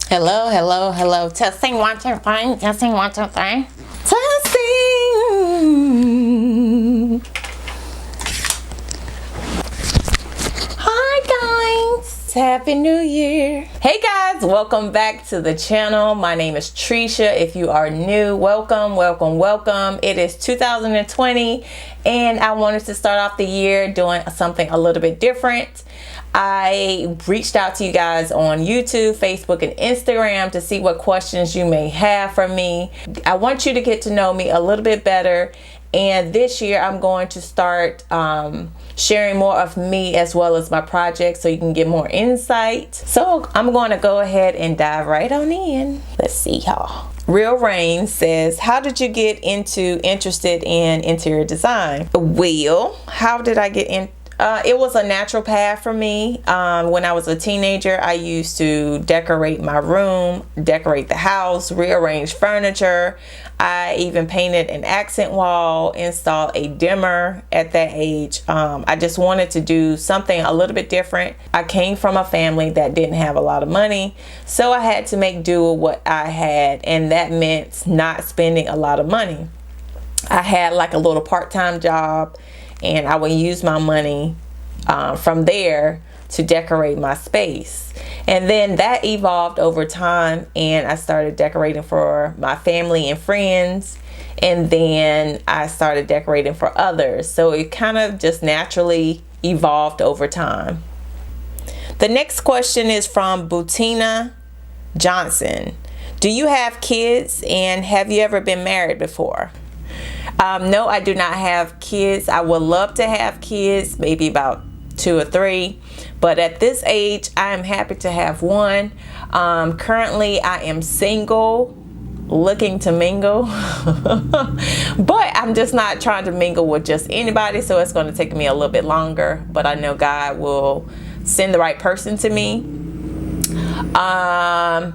Hello, hello, hello. Testing, 1, 2, 3. Testing, 1, 2, 3. Testing. Hi guys. Happy New Year. Hey guys, welcome back to the channel. My name is Tresha. If you are new, welcome, welcome, welcome. It is 2020 and I wanted to start off the year doing something a little bit different. I reached out to you guys on YouTube, Facebook, and Instagram to see what questions you may have for me. I want you to get to know me a little bit better. And this year I'm going to start sharing more of me as well as my projects so you can get more insight. So I'm going to go ahead and dive right on in. Let's see y'all. Real Rain says, how did you get interested in interior design? Well, how did I get in? It was a natural path for me. When I was a teenager, I used to decorate my room, decorate the house, rearrange furniture. I even painted an accent wall, installed a dimmer at that age. I just wanted to do something a little bit different. I came from a family that didn't have a lot of money, so I had to make do with what I had, and that meant not spending a lot of money. I had like a little part-time job, and I would use my money from there to decorate my space. And then that evolved over time, and I started decorating for my family and friends, and then I started decorating for others. So it kind of just naturally evolved over time. The next question is from Butina Johnson. Do you have kids, and have you ever been married before? No, I do not have kids. I would love to have kids, maybe about 2 or 3, but at this age I am happy to have one. Currently I am single, looking to mingle, but I'm just not trying to mingle with just anybody, so it's going to take me a little bit longer, but I know God will send the right person to me. I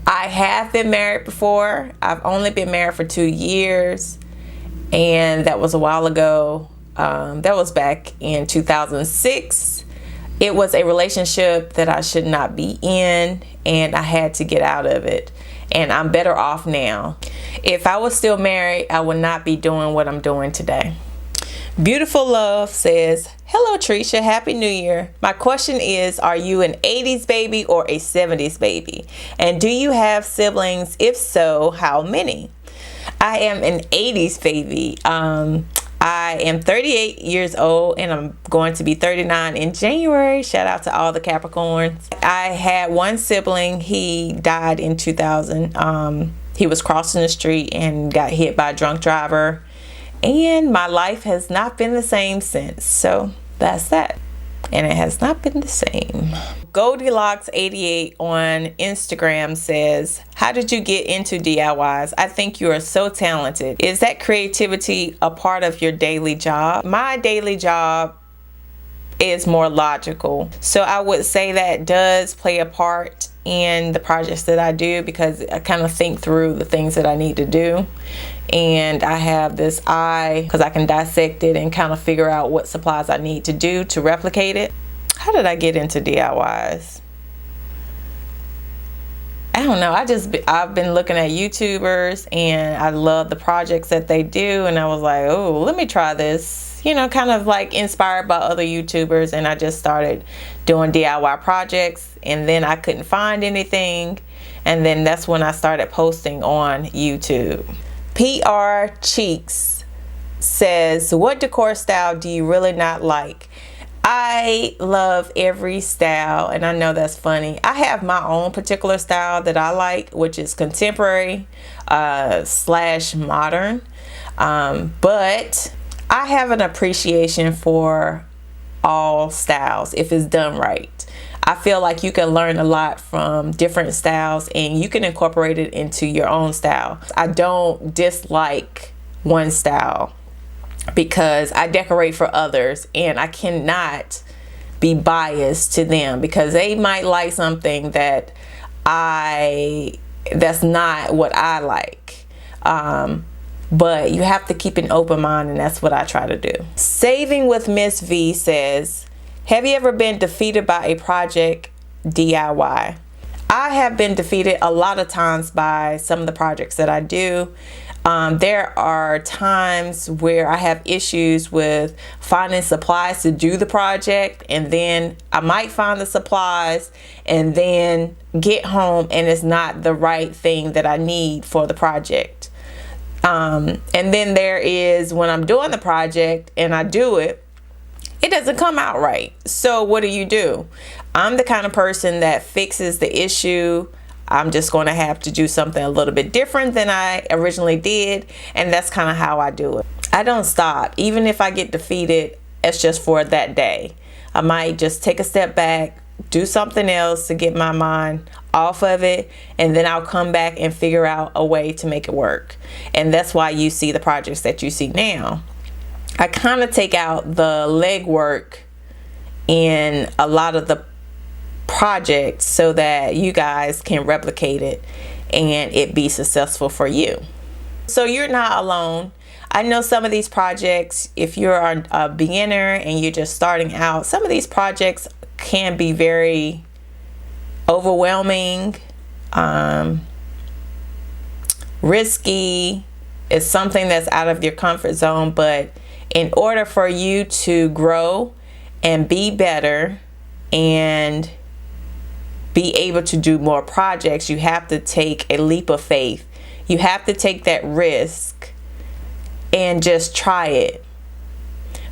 have been married before. I've only been married for 2 years. And that was a while ago. That was back in 2006. It was a relationship that I should not be in, and I had to get out of it. And I'm better off now. If I was still married, I would not be doing what I'm doing today. Beautiful Love says, hello Tresha, Happy New Year. My question is, are you an 80s baby or a 70s baby? And do you have siblings? If so, how many? I am an 80s baby. I am 38 years old and I'm going to be 39 in January. Shout out to all the Capricorns. I had one sibling. He died in 2000. He was crossing the street and got hit by a drunk driver. And my life has not been the same since. So that's that. And it has not been the same. Goldilocks88 on Instagram says, how did you get into DIYs? I think you are so talented. Is that creativity a part of your daily job? My daily job is more logical. So I would say that does play a part in the projects that I do, because I kind of think through the things that I need to do. And I have this eye because I can dissect it and kind of figure out what supplies I need to do to replicate it. How did I get into DIYs? I don't know. I've been looking at YouTubers and I love the projects that they do, and I was like, oh, let me try this. You know, kind of like inspired by other YouTubers, and I just started doing DIY projects, and then I couldn't find anything, and then that's when I started posting on YouTube. PR Cheeks says, what decor style do you really not like? I love every style, and I know that's funny. I have my own particular style that I like, which is contemporary slash modern, but I have an appreciation for all styles if it's done right. I feel like you can learn a lot from different styles and you can incorporate it into your own style. I don't dislike one style because I decorate for others and I cannot be biased to them because they might like something that's not what I like. But you have to keep an open mind, and that's what I try to do. Saving with Miss V says, have you ever been defeated by a project DIY? I have been defeated a lot of times by some of the projects that I do. There are times where I have issues with finding supplies to do the project, and then I might find the supplies and then get home and it's not the right thing that I need for the project. And then there is when I'm doing the project and I do it, it doesn't come out right. So what do? I'm the kind of person that fixes the issue. I'm just going to have to do something a little bit different than I originally did. And that's kind of how I do it. I don't stop. Even if I get defeated, it's just for that day. I might just take a step back, do something else to get my mind off of it, and then I'll come back and figure out a way to make it work. And that's why you see the projects that you see now. I kind of take out the legwork in a lot of the project so that you guys can replicate it and it be successful for you. So you're not alone. I know some of these projects, if you're a beginner and you're just starting out, some of these projects can be very overwhelming, risky. It's something that's out of your comfort zone, but in order for you to grow and be better and be able to do more projects, you have to take a leap of faith. You have to take that risk and just try it.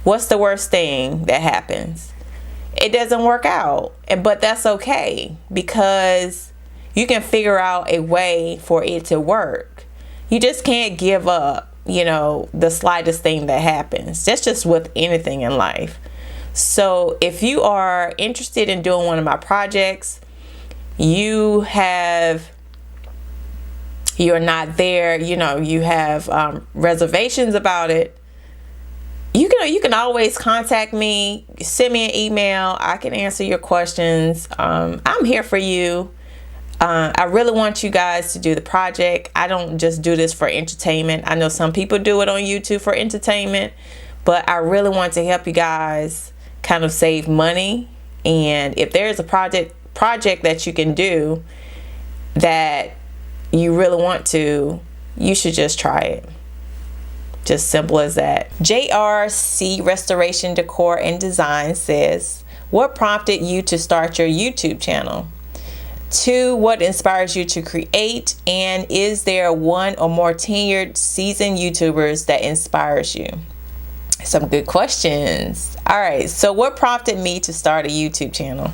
What's the worst thing that happens? It doesn't work out, but that's okay, because you can figure out a way for it to work. You just can't give up, the slightest thing that happens. That's just with anything in life. So if you are interested in doing one of my projects, you're not there, you have reservations about it, you can always contact me, send me an email. I can answer your questions. I'm here for you. I really want you guys to do the project. I don't just do this for entertainment. I know some people do it on YouTube for entertainment, but I really want to help you guys kind of save money. And if there's a project that you can do that you really want to, you should just try it. Just simple as that. JRC Restoration Decor and Design says, what prompted you to start your YouTube channel? 2, what inspires you to create? And is there one or more tenured seasoned YouTubers that inspires you? Some good questions. All right, so what prompted me to start a YouTube channel?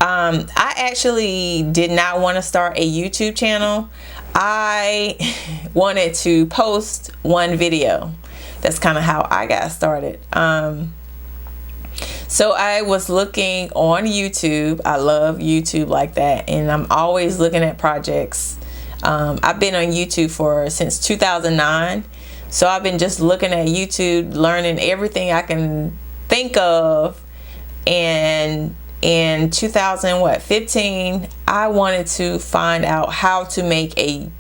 I actually did not want to start a YouTube channel. I wanted to post one video. That's kind of how I got started. So I was looking on YouTube. I love YouTube like that, and I'm always looking at projects. I've been on YouTube since 2009. So I've been just looking at YouTube, learning everything I can think of. And in 2015, I wanted to find out how to make a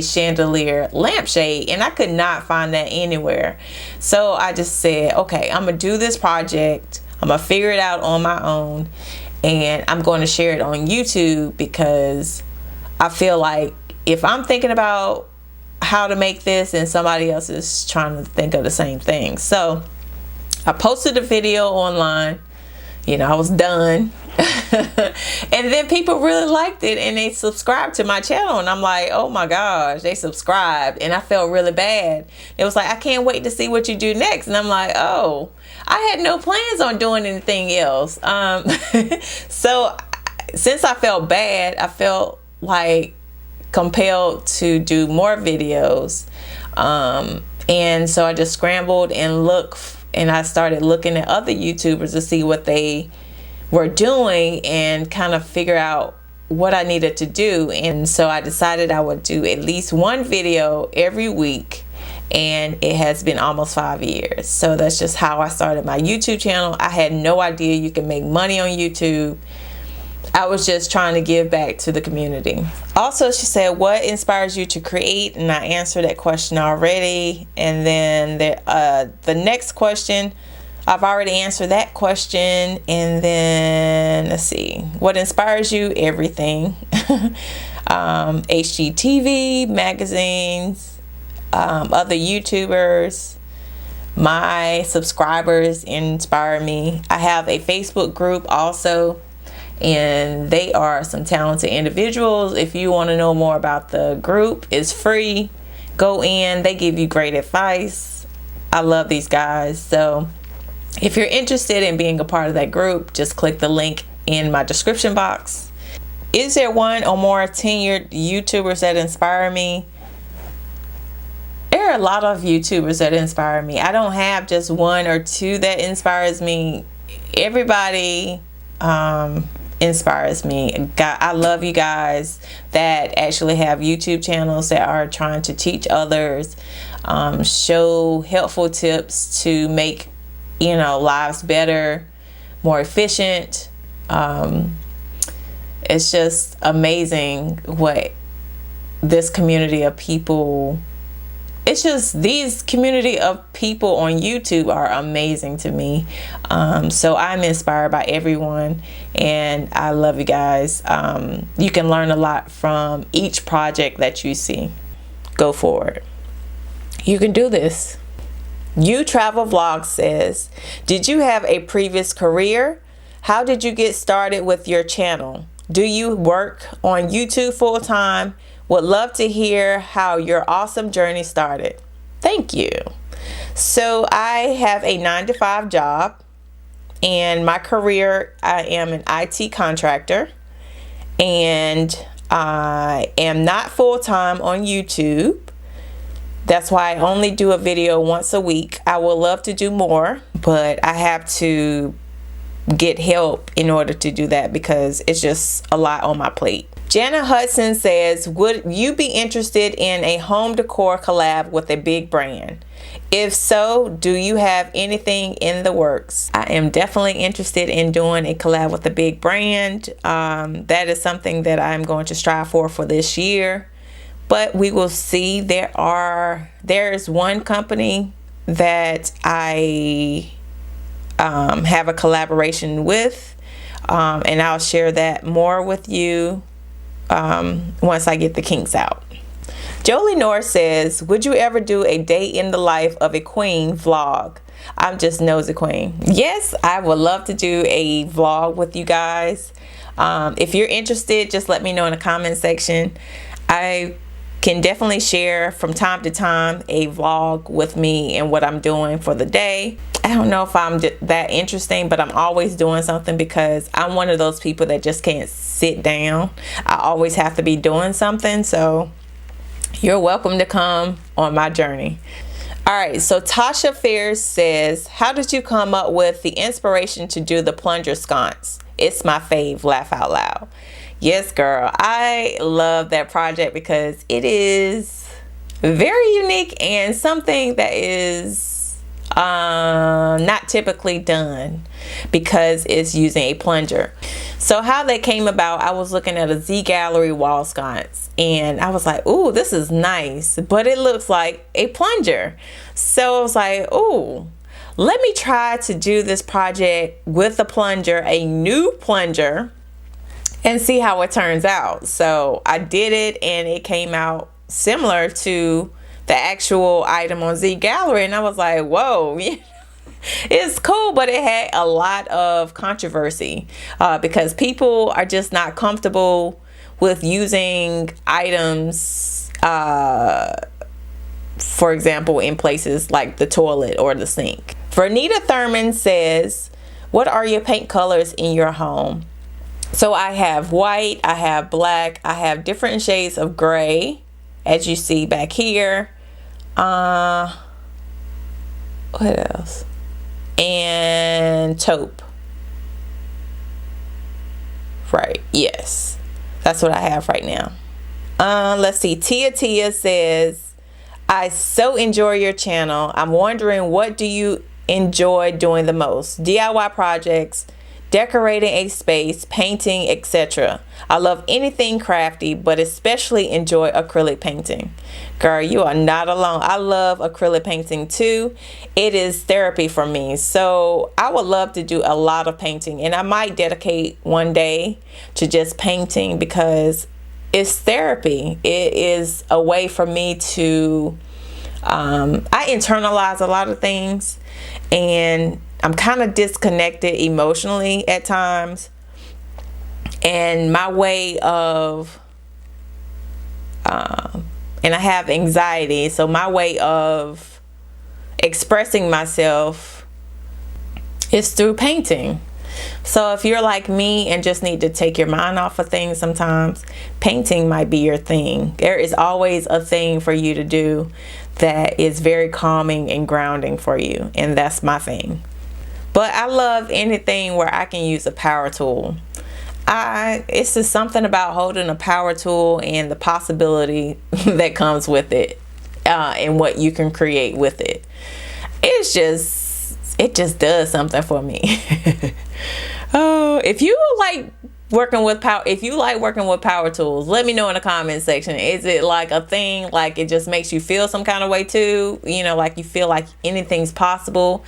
chandelier lampshade, and I could not find that anywhere. So I just said, okay, I'm gonna do this project. I'm gonna figure it out on my own, and I'm going to share it on YouTube, because I feel like if I'm thinking about how to make this and somebody else is trying to think of the same thing. So I posted a video online. I was done. And then people really liked it and they subscribed to my channel, and I'm like, oh my gosh, they subscribed, and I felt really bad. It was like, I can't wait to see what you do next. And I'm like, oh, I had no plans on doing anything else. So since I felt bad, I felt like compelled to do more videos. And so I just scrambled and looked, and I started looking at other YouTubers to see what they were doing and kind of figure out what I needed to do. And so I decided I would do at least one video every week, and it has been almost 5 years. So that's just how I started my YouTube channel. I had no idea you can make money on YouTube. I was just trying to give back to the community. Also, she said, what inspires you to create? And I answered that question already. And then the next question, I've already answered that question. And then let's see, what inspires you? Everything. HGTV, magazines, other YouTubers, my subscribers inspire me. I have a Facebook group also, and they are some talented individuals. If you want to know more about the group, it's free. Go in, they give you great advice. I love these guys. So if you're interested in being a part of that group, just click the link in my description box. Is there one or more tenured YouTubers that inspire me? There are a lot of YouTubers that inspire me. I don't have just one or two that inspires me. Everybody inspires me. I love you guys that actually have YouTube channels that are trying to teach others, show helpful tips to make, you know, lives better, more efficient. It's just amazing what this community of people, it's just these community of people on YouTube are amazing to me. So I'm inspired by everyone, and I love you guys. You can learn a lot from each project that you see. Go forward. You can do this. You Travel Vlog says, did you have a previous career? How did you get started with your channel? Do you work on YouTube full time? Would love to hear how your awesome journey started. Thank you. So I have a 9-to-5 job, and my career, I am an IT contractor, and I am not full time on YouTube. That's why I only do a video once a week. I would love to do more, but I have to get help in order to do that because it's just a lot on my plate. Jana Hudson says, would you be interested in a home decor collab with a big brand? If so, do you have anything in the works? I am definitely interested in doing a collab with a big brand. That is something that I'm going to strive for this year, but we will see. There's one company that I have a collaboration with, and I'll share that more with you once I get the kinks out. Jolie Noir says, would you ever do a day in the life of a queen vlog? I'm just nosy queen. Yes, I would love to do a vlog with you guys. If you're interested, just let me know in the comment section. I can definitely share from time to time a vlog with me and what I'm doing for the day. I don't know if I'm that interesting, but I'm always doing something because I'm one of those people that just can't sit down. I always have to be doing something, so you're welcome to come on my journey. All right, so Tasha Fairs says, how did you come up with the inspiration to do the plunger sconce? It's my fave, laugh out loud. Yes, girl, I love that project because it is very unique and something that is not typically done because it's using a plunger. So how that came about, I was looking at a Z Gallery wall sconce and I was like, ooh, this is nice, but it looks like a plunger. So I was like, ooh, let me try to do this project with a plunger, a new plunger, and see how it turns out. So I did it and it came out similar to the actual item on Z Gallery, and I was like, whoa, it's cool, but it had a lot of controversy because people are just not comfortable with using items, for example, in places like the toilet or the sink. Vernita Thurman says, what are your paint colors in your home? So I have white, I have black, I have different shades of gray, as you see back here. What else? And taupe. Right, yes. That's what I have right now. Let's see. Tia says, I so enjoy your channel. I'm wondering, what do you enjoy doing the most? DIY projects, decorating a space, painting, etc. I love anything crafty, but especially enjoy acrylic painting. Girl, you are not alone. I love acrylic painting too. It is therapy for me. So I would love to do a lot of painting, and I might dedicate one day to just painting because it's therapy. It is a way for me to I internalize a lot of things, and I'm kind of disconnected emotionally at times, and my way of and I have anxiety, so my way of expressing myself is through painting. So if you're like me and just need to take your mind off of things sometimes, painting might be your thing. There is always a thing for you to do that is very calming and grounding for you, and that's my thing. But I love anything where I can use a power tool. It's just something about holding a power tool and the possibility that comes with it, and what you can create with it. It just does something for me. Oh, if you like working with power tools, let me know in the comment section. Is it like a thing, like it just makes you feel some kind of way too, like you feel like anything's possible,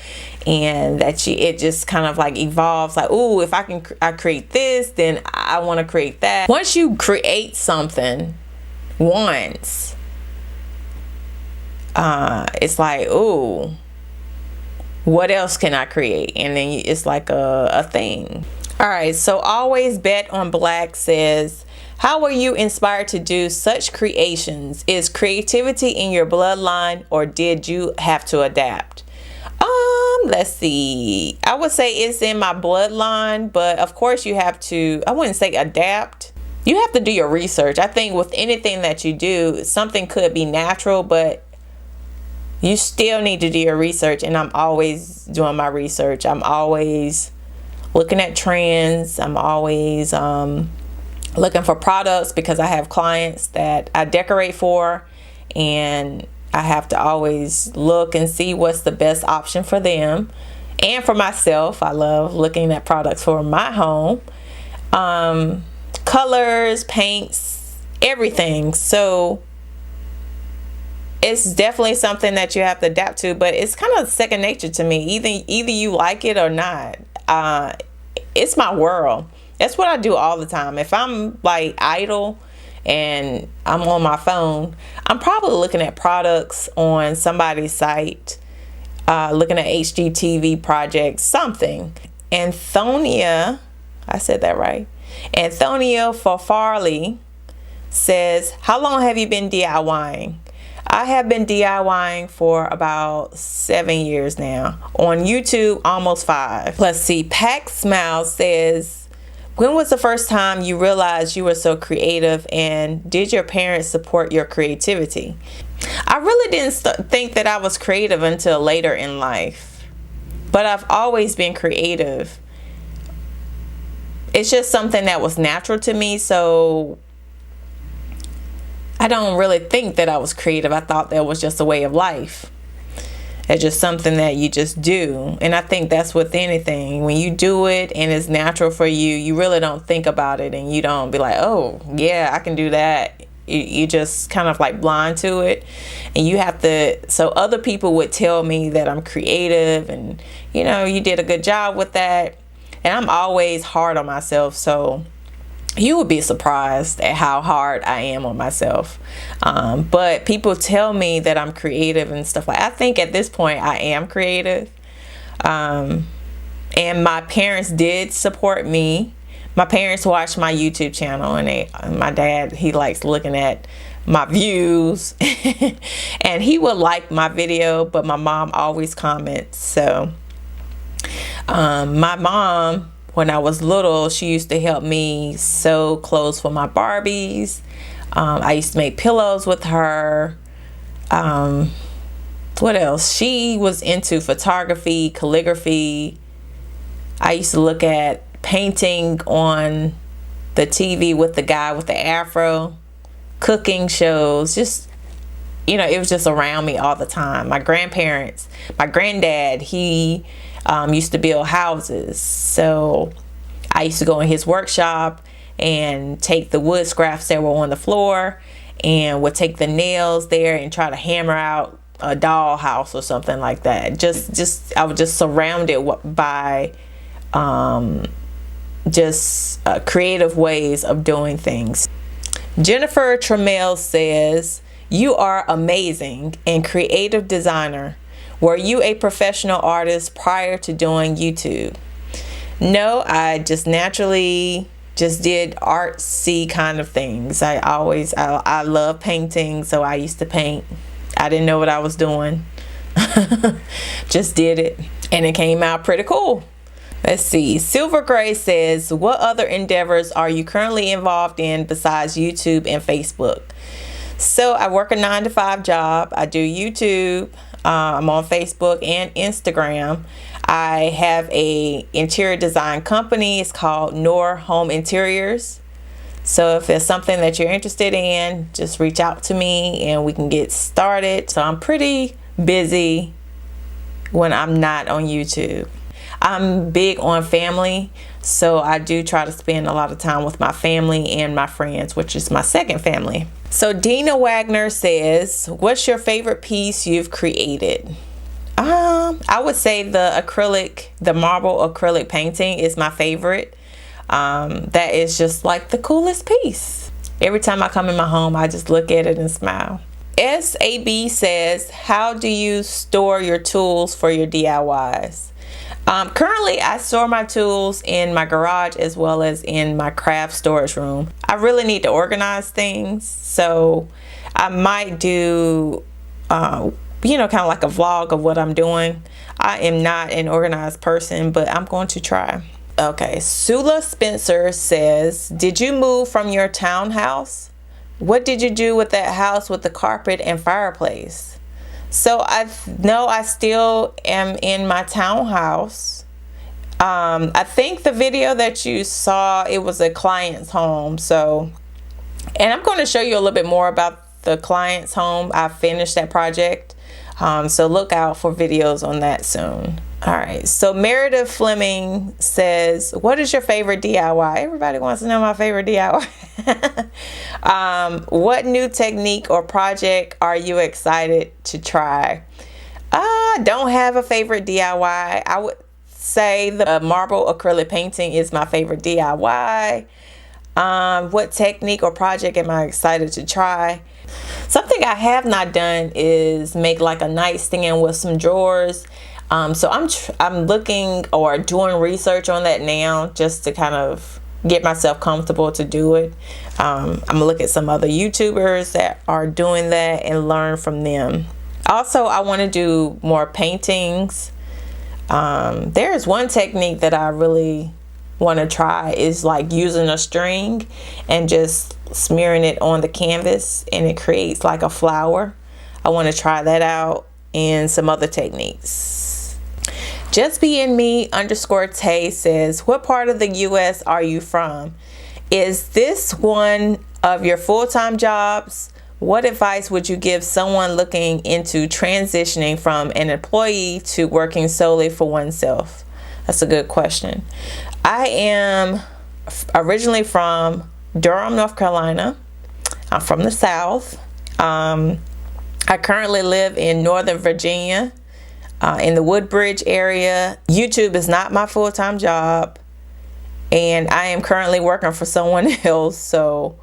and that it just kind of like evolves, like, ooh, if I create this, then I want to create that. Once you create something once, it's like, ooh, what else can I create? And then it's like a thing. All right, so Always Bet on Black says, how were you inspired to do such creations? Is creativity in your bloodline, or did you have to adapt? Let's see. I would say it's in my bloodline, but of course you have to, I wouldn't say adapt. You have to do your research. I think with anything that you do, something could be natural, but you still need to do your research, and I'm always doing my research. I'm always looking at trends. I'm always looking for products, because I have clients that I decorate for, and I have to always look and see what's the best option for them and for myself. I love looking at products for my home, colors, paints, everything. So it's definitely something that you have to adapt to, but it's kind of second nature to me. Either you like it or not. It's my world. That's what I do all the time. If I'm like idle and I'm on my phone, I'm probably looking at products on somebody's site, looking at HGTV projects, something. Antonia, I said that right. Antonia Farley says, how long have you been DIYing? I have been DIYing for about 7 years now. On YouTube, almost 5. Let's see. Pack Smile says, when was the first time you realized you were so creative, and did your parents support your creativity? I really didn't think that I was creative until later in life, but I've always been creative. It's just something that was natural to me, so I don't really think that I was creative. I thought that was just a way of life. It's just something that you just do. And I think that's with anything. When you do it and it's natural for you, you really don't think about it, and you don't be like, oh yeah, I can do that. You just kind of like blind to it, and you have to, so other people would tell me that I'm creative, and you did a good job with that. And I'm always hard on myself, so you would be surprised at how hard I am on myself. But people tell me that I'm creative and stuff like that. I think at this point I am creative. And my parents did support me. My parents watch my YouTube channel, and my dad, he likes looking at my views and he would like my video, but my mom always comments. So my mom, when I was little, she used to help me sew clothes for my Barbies. I used to make pillows with her. What else? She was into photography, calligraphy. I used to look at painting on the TV with the guy with the afro, cooking shows, just, it was just around me all the time. My grandparents, my granddad, he used to build houses, so I used to go in his workshop and take the wood scraps that were on the floor and would take the nails there and try to hammer out a dollhouse or something like that. I was just surrounded by creative ways of doing things. Jennifer Trammell says, you are amazing and creative designer. Were you a professional artist prior to doing YouTube? No, I just naturally just did artsy kind of things. I love painting, so I used to paint. I didn't know what I was doing. Just did it, and it came out pretty cool. Let's see. Silver Gray says, what other endeavors are you currently involved in besides YouTube and Facebook? So I work a 9-to-5 job. I do YouTube. I'm on Facebook and Instagram. I have a interior design company. It's called Noir Home Interiors. So if there's something that you're interested in, just reach out to me and we can get started. So I'm pretty busy when I'm not on YouTube. I'm big on family, so I do try to spend a lot of time with my family and my friends, which is my second family. So Dina Wagner says, what's your favorite piece you've created? I would say the marble acrylic painting is my favorite. That is just like the coolest piece. Every time I come in my home, I just look at it and smile. SAB says, how do you store your tools for your DIYs? Currently, I store my tools in my garage as well as in my craft storage room. I really need to organize things, so I might do, kind of like a vlog of what I'm doing. I am not an organized person, but I'm going to try. Okay, Sula Spencer says, did you move from your townhouse? What did you do with that house with the carpet and fireplace? So I still am in my townhouse. I think the video that you saw, it was a client's home. So, and I'm going to show you a little bit more about the client's home. I finished that project. So look out for videos on that soon. All right, so Meredith Fleming says, what is your favorite DIY? Everybody wants to know my favorite DIY. What new technique or project are you excited to try? I don't have a favorite DIY. I would say the marble acrylic painting is my favorite DIY. What technique or project am I excited to try? Something I have not done is make like a nightstand with some drawers. So I'm looking or doing research on that now, just to kind of get myself comfortable to do it. I'm gonna look at some other YouTubers that are doing that and learn from them. Also, I want to do more paintings. There is one technique that I really want to try, is like using a string and just smearing it on the canvas and it creates like a flower. I want to try that out, and some other techniques. Just Being Me _Tay says, what part of the US are you from? Is this one of your full-time jobs? What advice would you give someone looking into transitioning from an employee to working solely for oneself? That's a good question. I am originally from Durham, North Carolina. I'm from the South. I currently live in Northern Virginia, in the Woodbridge area. YouTube is not my full-time job, and I am currently working for someone else, so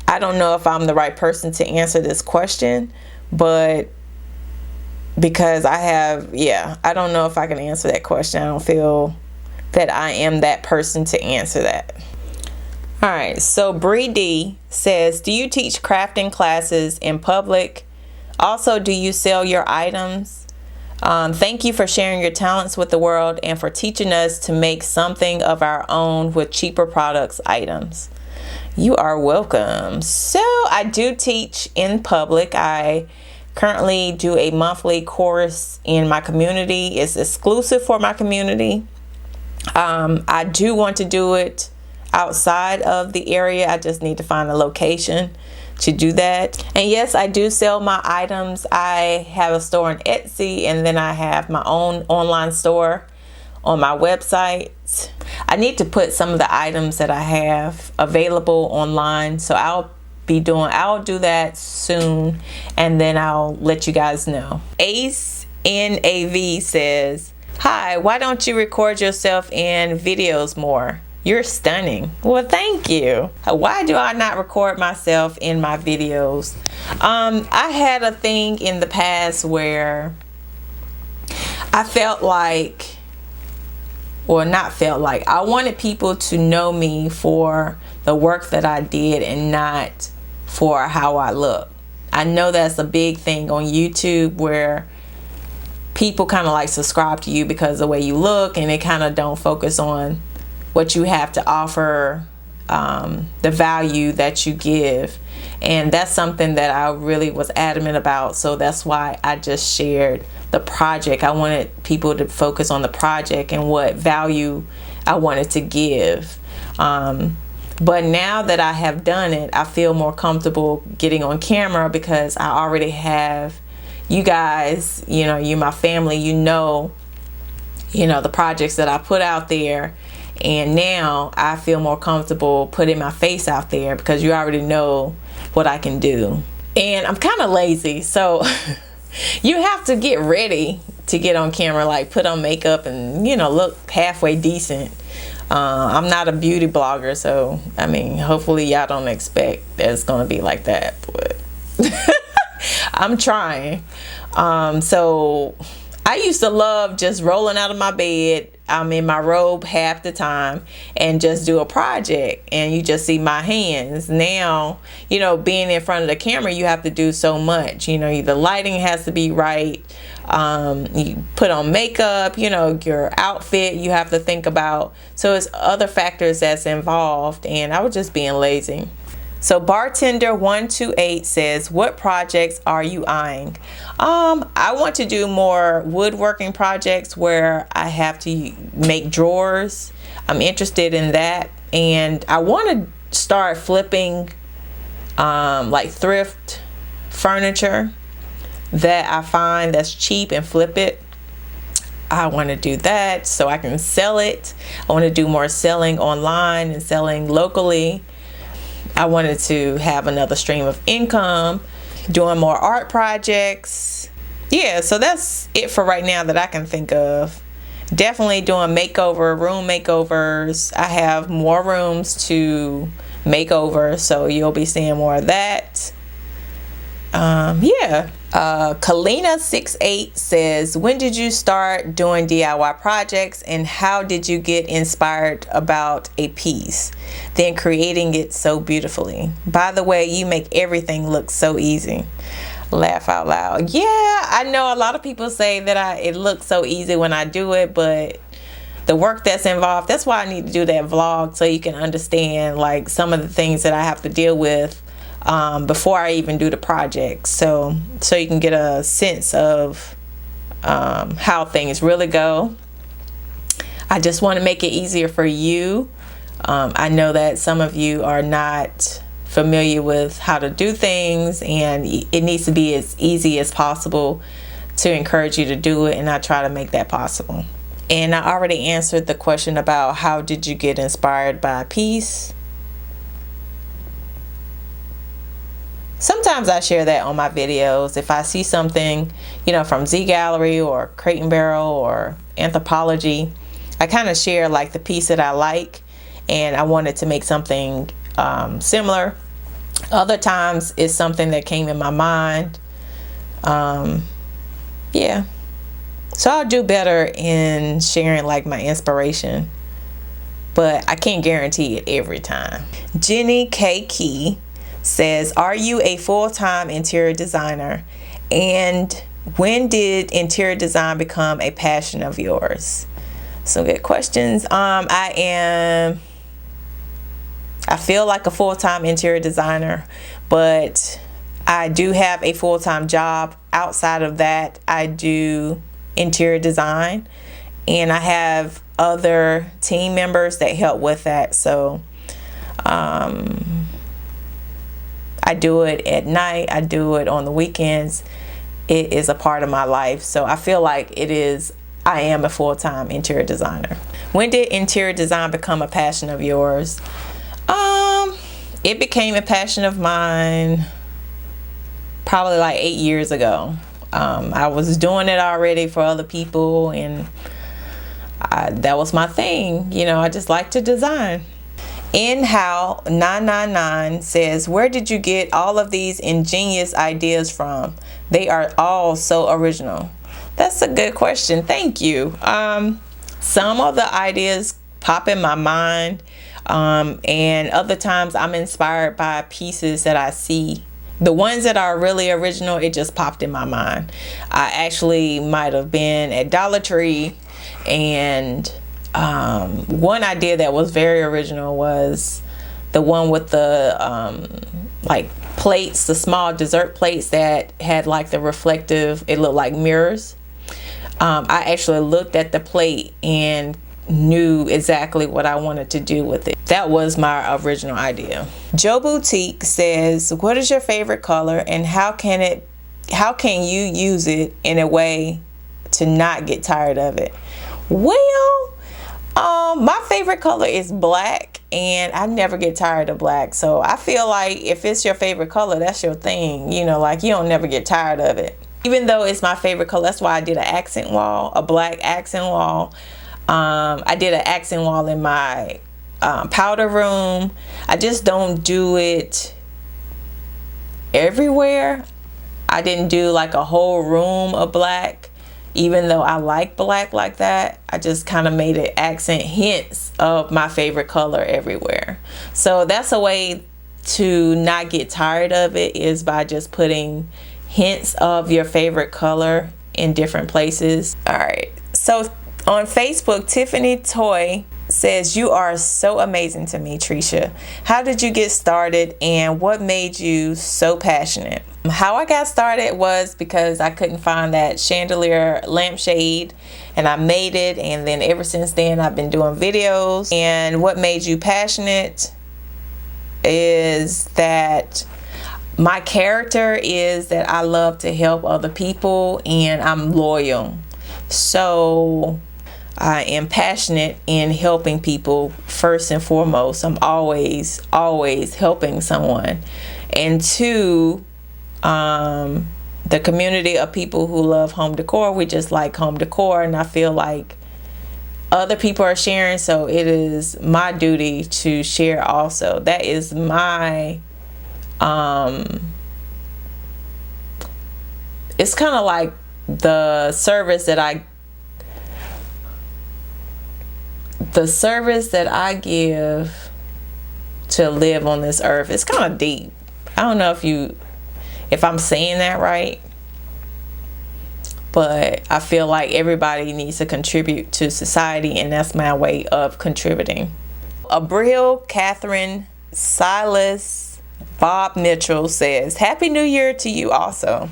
I don't know if I'm the right person to answer this question, but because I don't know if I can answer that question. I don't feel that I am that person to answer that. All right, so Bree D says, do you teach crafting classes in public? Also, do you sell your items? Thank you for sharing your talents with the world and for teaching us to make something of our own with cheaper products items. You are welcome. So I do teach in public. I currently do a monthly course in my community. It's exclusive for my community. I do want to do it outside of the area. I just need to find a location to do that. And yes, I do sell my items. I have a store on Etsy, and then I have my own online store on my website. I I need to put some of the items that I have available online, so I'll do that soon, and then I'll let you guys know. Ace NAV says, hi, why don't you record yourself in videos more? You're stunning. Well, thank you. Why do I not record myself in my videos? I had a thing in the past where I felt like, or not felt like, I wanted people to know me for the work that I did and not for how I look. I know that's a big thing on YouTube, where people kind of like subscribe to you because of the way you look, and they kind of don't focus on what you have to offer, the value that you give. And that's something that I really was adamant about. So that's why I just shared the project. I wanted people to focus on the project and what value I wanted to give. But now that I have done it, I feel more comfortable getting on camera because I already have you guys, you're my family, the projects that I put out there. And now I feel more comfortable putting my face out there because you already know what I can do. And I'm kind of lazy, so you have to get ready to get on camera, like put on makeup and, look halfway decent. I'm not a beauty blogger, so, hopefully y'all don't expect that it's going to be like that, but I'm trying. So I used to love just rolling out of my bed. I'm in my robe half the time and just do a project, and you just see my hands. Now, being in front of the camera, you have to do so much. The lighting has to be right. You put on makeup, your outfit you have to think about. So it's other factors that's involved, and I was just being lazy. So Bartender 128 says, what projects are you eyeing? I want to do more woodworking projects where I have to make drawers. I'm interested in that, and I want to start flipping like thrift furniture that I find that's cheap and flip it. I want to do that so I can sell it. I want to do more selling online and selling locally. I wanted to have another stream of income, doing more art projects. Yeah, so that's it for right now that I can think of. Definitely doing room makeovers. I have more rooms to make over, so you'll be seeing more of that. Yeah. Kalina68 says, when did you start doing DIY projects, and how did you get inspired about a piece, then creating it so beautifully? By the way, you make everything look so easy. Laugh out loud. Yeah, I know a lot of people say that it looks so easy when I do it, but the work that's involved, that's why I need to do that vlog, so you can understand like some of the things that I have to deal with before I even do the project, so you can get a sense of how things really go. I just want to make it easier for you. I know that some of you are not familiar with how to do things, and it needs to be as easy as possible to encourage you to do it, and I try to make that possible. And I already answered the question about how did you get inspired by a piece. Sometimes I share that on my videos. If I see something, from Z Gallery or Crate and Barrel or Anthropology, I kind of share like the piece that I like, and I wanted to make something similar. Other times it's something that came in my mind. Yeah. So I'll do better in sharing like my inspiration, but I can't guarantee it every time. Jenny K. Key says, are you a full-time interior designer, and when did interior design become a passion of yours? Some good questions. I feel like a full-time interior designer, but I do have a full-time job. Outside of that, I do interior design, and I have other team members that help with that. So I do it at night. I do it on the weekends. It is a part of my life. So I feel like I am a full-time interior designer. When did interior design become a passion of yours? It became a passion of mine probably like 8 years ago. I was doing it already for other people, and that was my thing. You know, I just like to design. In How 999 says, where did you get all of these ingenious ideas from? They are all so original. That's a good question. Thank you. Some of the ideas pop in my mind, and other times I'm inspired by pieces that I see. The ones that are really original, it just popped in my mind. I actually might have been at Dollar Tree, and one idea that was very original was the one with the like plates, the small dessert plates that had like the reflective, it looked like mirrors. I actually looked at the plate and knew exactly what I wanted to do with it. That was my original idea. Joe Boutique says, what is your favorite color, and how can you use it in a way to not get tired of it? Well, my favorite color is black, and I never get tired of black. So I feel like if it's your favorite color, that's your thing. You know, like you don't never get tired of it. Even though it's my favorite color, that's why I did an accent wall, a black accent wall. I did an accent wall in my powder room. I just don't do it everywhere. I didn't do like a whole room of black, even though I like black like that. I just kind of made it accent hints of my favorite color everywhere. So that's a way to not get tired of it, is by just putting hints of your favorite color in different places. All right, so on Facebook, Tiffany Toy says, you are so amazing to me, Tresha. How did you get started, and what made you so passionate? How I got started was because I couldn't find that chandelier lampshade, and I made it, and then ever since then I've been doing videos. And what made you passionate is that my character is that I love to help other people, and I'm loyal. So I am passionate in helping people first and foremost. I'm always helping someone. And two, the community of people who love home decor, we just like home decor, and I feel like other people are sharing, so it is my duty to share also. That is my it's kind of like the service that I give to live on this earth. It's kind of deep. I don't know if I'm saying that right, but I feel like everybody needs to contribute to society, and that's my way of contributing. Abril Catherine Silas Bob Mitchell says, Happy New Year to you also.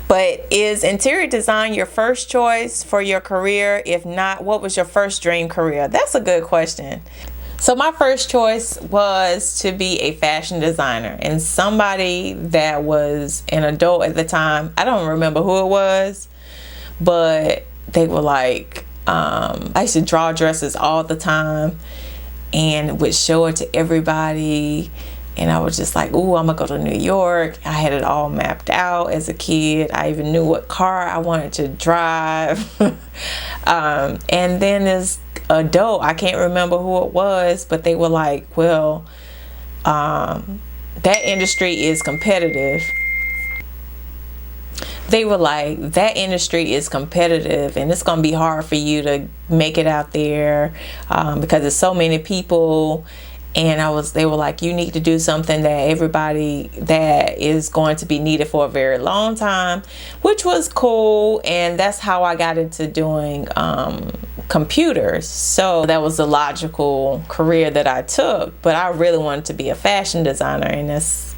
But is interior design your first choice for your career? If not, what was your first dream career? That's a good question. So my first choice was to be a fashion designer, and somebody that was an adult at the time, I don't remember who it was, but they were like, I used to draw dresses all the time and would show it to everybody. And I was just like, ooh, I'm gonna go to New York. I had it all mapped out as a kid. I even knew what car I wanted to drive. And then this adult, I can't remember who it was, but they were like, well, that industry is competitive. They were like, that industry is competitive, and it's gonna be hard for you to make it out there because there's so many people. And they were like, you need to do something that everybody that is going to be needed for a very long time, which was cool. And that's how I got into doing computers. So that was the logical career that I took. But I really wanted to be a fashion designer, and that's,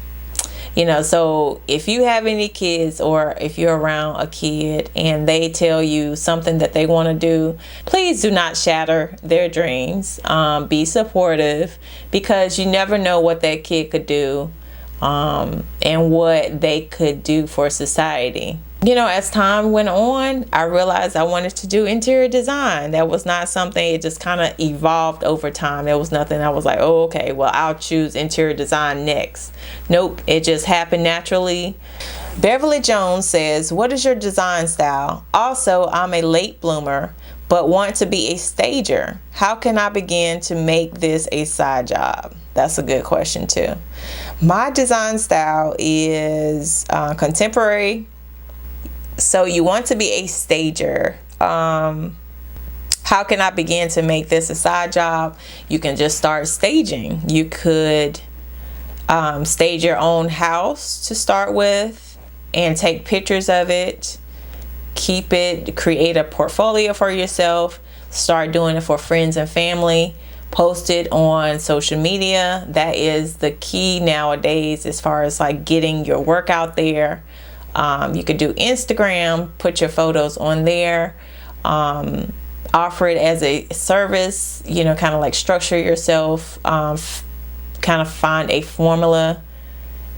you know, so if you have any kids, or if you're around a kid and they tell you something that they want to do, please do not shatter their dreams. Be supportive, because you never know what that kid could do and what they could do for society. you know, as time went on, I realized I wanted to do interior design. That was not something, it just kind of evolved over time. There was nothing I was like, oh, okay, well, I'll choose interior design next. Nope, it just happened naturally. Beverly Jones says, what is your design style? Also, I'm a late bloomer, but want to be a stager. How can I begin to make this a side job? That's a good question too. My design style is contemporary. So you want to be a stager. How can I begin to make this a side job? You can just start staging. You could stage your own house to start with and take pictures of it. Keep it, create a portfolio for yourself. Start doing it for friends and family. Post it on social media. That is the key nowadays as far as like getting your work out there. You could do Instagram, put your photos on there, offer it as a service, you know, kind of like structure yourself, kind of find a formula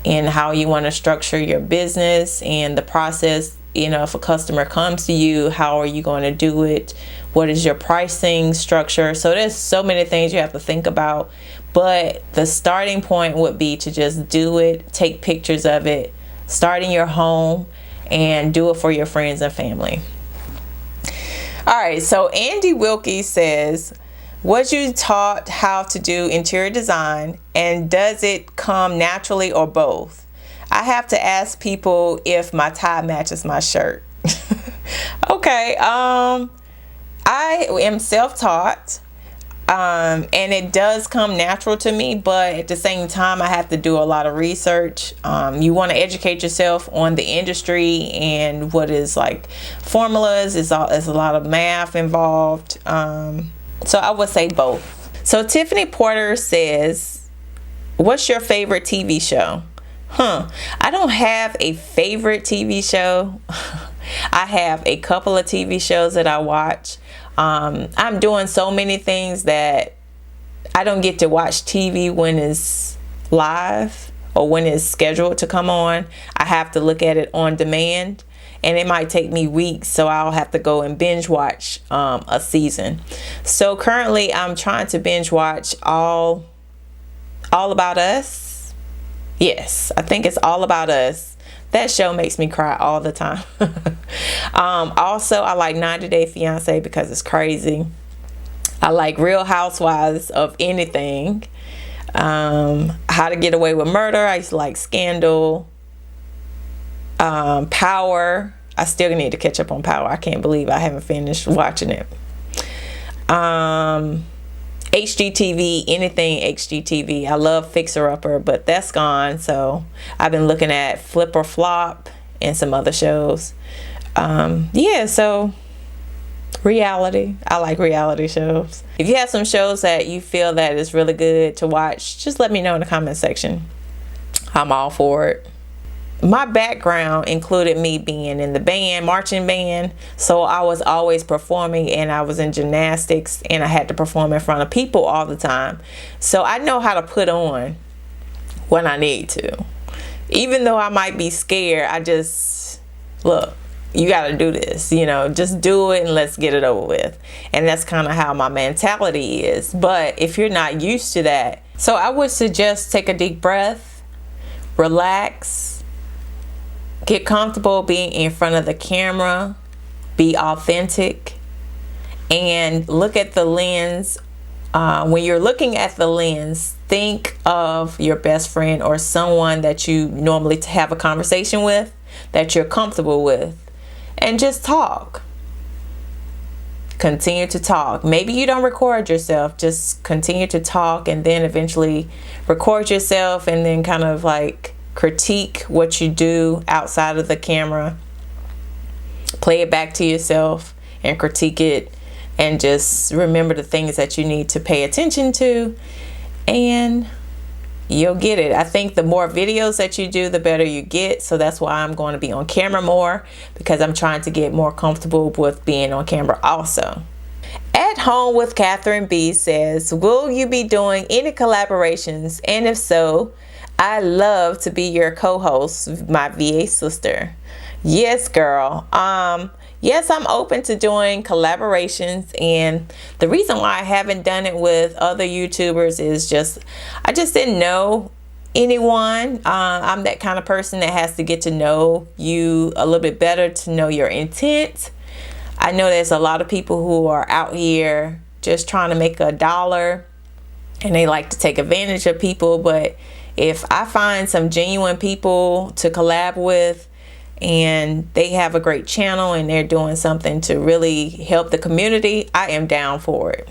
in how you want to structure your business and the process. You know, if a customer comes to you, how are you going to do it? What is your pricing structure? So there's so many things you have to think about, but the starting point would be to just do it, take pictures of it, start in your home, and do it for your friends and family. All right, so Andy Wilkie says, was you taught how to do interior design, and does it come naturally or both? I have to ask people if my tie matches my shirt. Okay, I am self-taught. And it does come natural to me, but at the same time I have to do a lot of research. You want to educate yourself on the industry and what is like formulas. There's a lot of math involved. So I would say both. So Tiffany Porter says, what's your favorite TV show? I don't have a favorite TV show. I have a couple of TV shows that I watch. I'm doing so many things that I don't get to watch TV when it's live or when it's scheduled to come on. I have to look at it on demand, and it might take me weeks, so I'll have to go and binge watch a season. So currently I'm trying to binge watch All About Us. Yes, I think it's All About Us. That show makes me cry all the time. Also, I like 90 Day Fiance because it's crazy. I like Real Housewives of anything. How to Get Away with Murder. I used to like Scandal. Power. I still need to catch up on Power. I can't believe I haven't finished watching it. HGTV, anything HGTV. I love Fixer Upper, but that's gone. So I've been looking at Flip or Flop and some other shows. Yeah, so reality. I like reality shows. If you have some shows that you feel that is really good to watch, just let me know in the comment section. I'm all for it. My background included me being in the band, marching band, so I was always performing, and I was in gymnastics, and I had to perform in front of people all the time. So I know how to put on when I need to. Even though I might be scared, I just, look, you got to do this, you know, just do it and let's get it over with. And that's kind of how my mentality is. But if you're not used to that, so I would suggest take a deep breath, relax, get comfortable being in front of the camera, be authentic, and look at the lens. When you're looking at the lens, think of your best friend or someone that you normally have a conversation with, that you're comfortable with, and just talk. Continue to talk. Maybe you don't record yourself, just continue to talk, and then eventually record yourself, and then kind of like critique what you do outside of the camera. Play it back to yourself and critique it, and just remember the things that you need to pay attention to, and you'll get it. I think the more videos that you do, the better you get. So that's why I'm going to be on camera more, because I'm trying to get more comfortable with being on camera also. At Home with Catherine B says, will you be doing any collaborations? And if so, I love to be your co-host, my VA sister. Yes, girl. Yes, I'm open to doing collaborations, and the reason why I haven't done it with other YouTubers is just I just didn't know anyone. I'm that kind of person that has to get to know you a little bit better to know your intent. I know there's a lot of people who are out here just trying to make a dollar, and they like to take advantage of people. But if I find some genuine people to collab with, and they have a great channel and they're doing something to really help the community, I am down for it.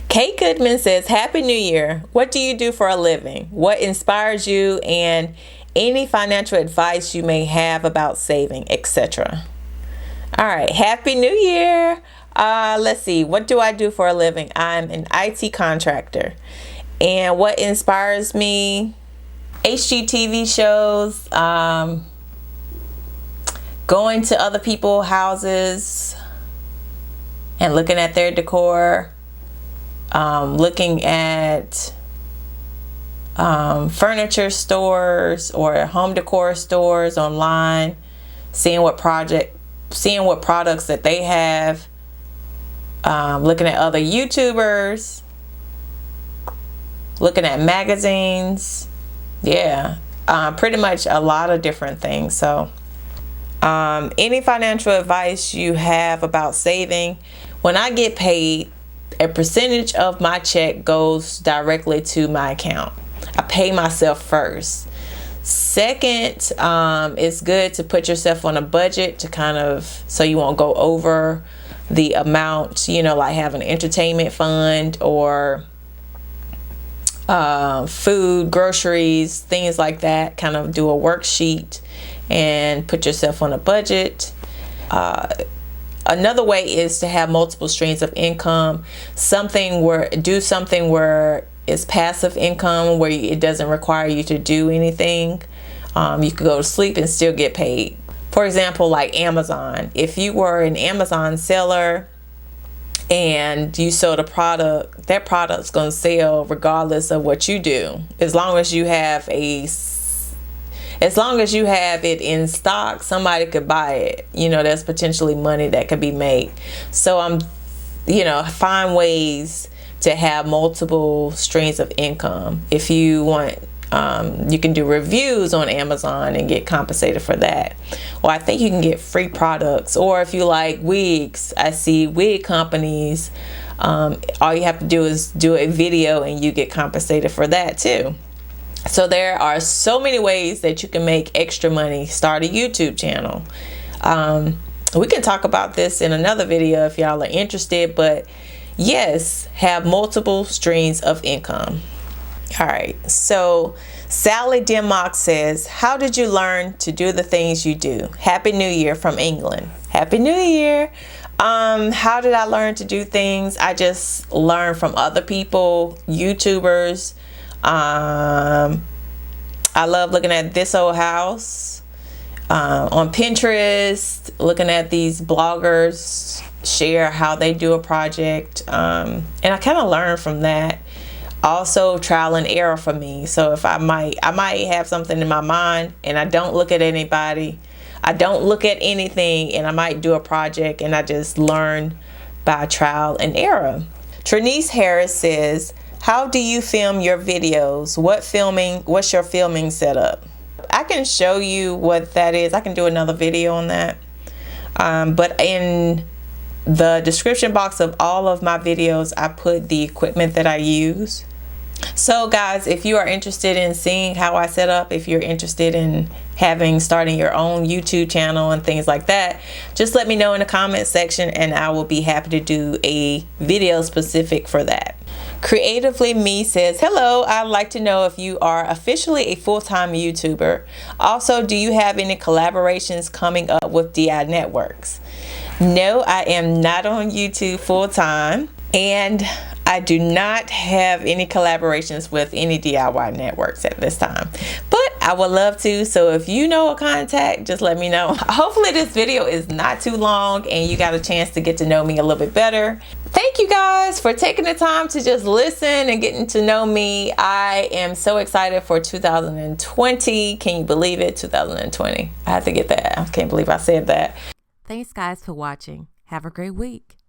Kate Goodman says, Happy New Year. What do you do for a living? What inspires you, and any financial advice you may have about saving, etc. All right, Happy New Year. Let's see, what do I do for a living? I'm an IT contractor. And what inspires me? HGTV shows, going to other people's houses and looking at their decor, looking at furniture stores or home decor stores online, seeing what products that they have, looking at other YouTubers, looking at magazines. Yeah, pretty much a lot of different things. So any financial advice you have about saving? When I get paid, a percentage of my check goes directly to my account. I pay myself first. Second, it's good to put yourself on a budget to kind of, so you won't go over the amount, you know, like have an entertainment fund or food, groceries, things like that. Kind of do a worksheet and put yourself on a budget. Another way is to have multiple streams of income. Do something where it's passive income, where it doesn't require you to do anything. You could go to sleep and still get paid. For example, like Amazon. If you were an Amazon seller and you sold a product, that product's going to sell regardless of what you do. As long as you have it in stock, somebody could buy it. You know, there's potentially money that could be made. So find ways to have multiple streams of income. If you want, you can do reviews on Amazon and get compensated for that. Or I think you can get free products. Or if you like wigs, I see wig companies, all you have to do is do a video and you get compensated for that too. So there are so many ways that you can make extra money. Start a YouTube channel. We can talk about this in another video if y'all are interested, but yes, have multiple streams of income. All right, so Sally Dimmock says, how did you learn to do the things you do? Happy New Year from England. Happy New Year. How did I learn to do things? I just learned from other people, YouTubers. I love looking at This Old House on Pinterest, looking at these bloggers share how they do a project, and I kind of learned from that. Also, trial and error for me. So if I might have something in my mind and I don't look at anybody, I don't look at anything, and I might do a project and I just learn by trial and error. Trinice Harris says, how do you film your videos? What's your filming setup? I can show you what that is. I can do another video on that. But in the description box of all of my videos, I put the equipment that I use. So guys, if you are interested in seeing how I set up, if you're interested in starting your own YouTube channel and things like that, just let me know in the comment section and I will be happy to do a video specific for that. Creatively Me says, hello, I'd like to know if you are officially a full-time YouTuber. Also, do you have any collaborations coming up with DI Networks? No, I am not on YouTube full-time, and I do not have any collaborations with any DIY networks at this time. But I would love to. So if you know a contact, just let me know. Hopefully this video is not too long and you got a chance to get to know me a little bit better. Thank you guys for taking the time to just listen and getting to know me. I am so excited for 2020. Can you believe it? 2020. I had to get that. I can't believe I said that. Thanks guys for watching. Have a great week.